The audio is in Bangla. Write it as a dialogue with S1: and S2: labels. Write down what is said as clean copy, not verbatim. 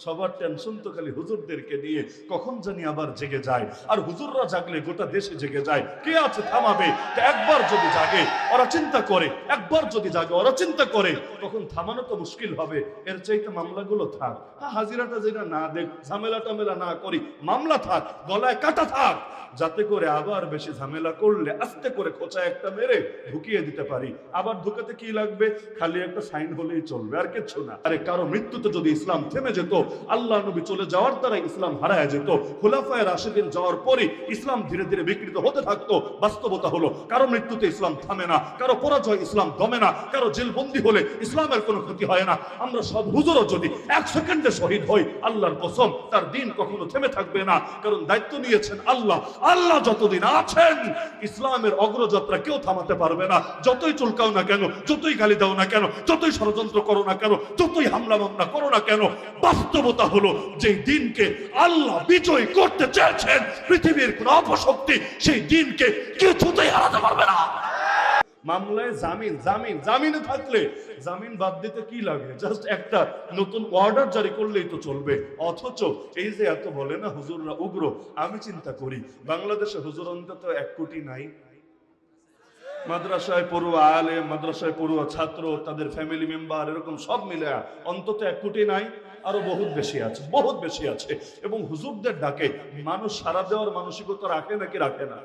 S1: সবার টেনশন তো খালি হুজুরদেরকে নিয়ে, কখন জানি আবার জেগে যায়। আর হুজুররা জাগলে গোটা দেশে জেগে যায়। কে আছে থামাবে? একবার যদি জাগে ওরা চিন্তা করে, একবার যদি জাগে ওরা চিন্তা করে, তখন থামানো তো মুশকিল হবে। এর চাইতে মামলাগুলো থাক, হাজিরাটা যেটা না দেখ, ঝামেলা টামেলা না করি, মামলা থাক, গলায় কাটা থাক, যাতে করে আবার বেশি ঝামেলা করলে আস্তে করে খোঁচা একটা মেরে ঢুকিয়ে দিতে পারি। আবার ঢুকাতে কি লাগবে? খালি একটা সাইন হলেই চলবে, আর কিচ্ছু না। আরে কারো মৃত্যুতে যদি ইসলাম থেমে যেত, আল্লাহ নবী চলে যাওয়ার দ্বারা ইসলাম হারায় যেত, খুলাফায়ে রাশিদিন যাওয়ার পরে ইসলাম ধীরে ধীরে বিকৃত হতে থাকতো। বাস্তবতা হলো কারো মৃত্যুতে ইসলাম থামে না, কারো পরাজয় ইসলাম দমে না, কারো জেলবন্দি হলে ইসলামের কোনো ক্ষতি হয় না। আমরা সব হুজুরও যদি এক সেকেন্ডে শহীদ হই, আল্লাহর কসম তার দিন কখনো থেমে থাকবে না। কারণ দায়িত্ব নিয়েছেন আল্লাহ। আল্লাহ যতদিন আছেন ইসলামের অগ্রযাত্রা কেউ থামাতে পারবে না। যতই চুলকাও না কেন, যতই গালি দাও না কেন, যতই ষড়যন্ত্র করো না কেন, যতই হামলা মামলা করো না কেন, বাস্তবতা হলো যে দিনকে আল্লাহ বিজয় করতে চেয়েছেন, পৃথিবীর কোন অপশক্তি সেই দিনকে কিছুতেই হারাতে পারবে না। মামলায় জামিন, জামিন, জামিনে থাকলে জামিন বাদ দিতে কি লাগে? জাস্ট একটা নতুন অর্ডার জারি করলেই তো চলবে। অথচ এই যে এত বলে না হুজুররা উগ্র, আমি চিন্তা করি বাংলাদেশে হুজুর অন্তত 1 কোটি নাই। মাদ্রাসায় পড়ুয়া আলেম, মাদ্রাসায় পড়ুয়া ছাত্র, তাদের ফ্যামিলি মেম্বার, এরকম সব মিলে অন্তত 1 কোটি নাই। আরো বহুত বেশি আছে, বহুত বেশি আছে। এবং হুজুরদের ডাকে মানুষ সাড়া দেওয়ার মানসিকতা রাখে নাকি রাখে না?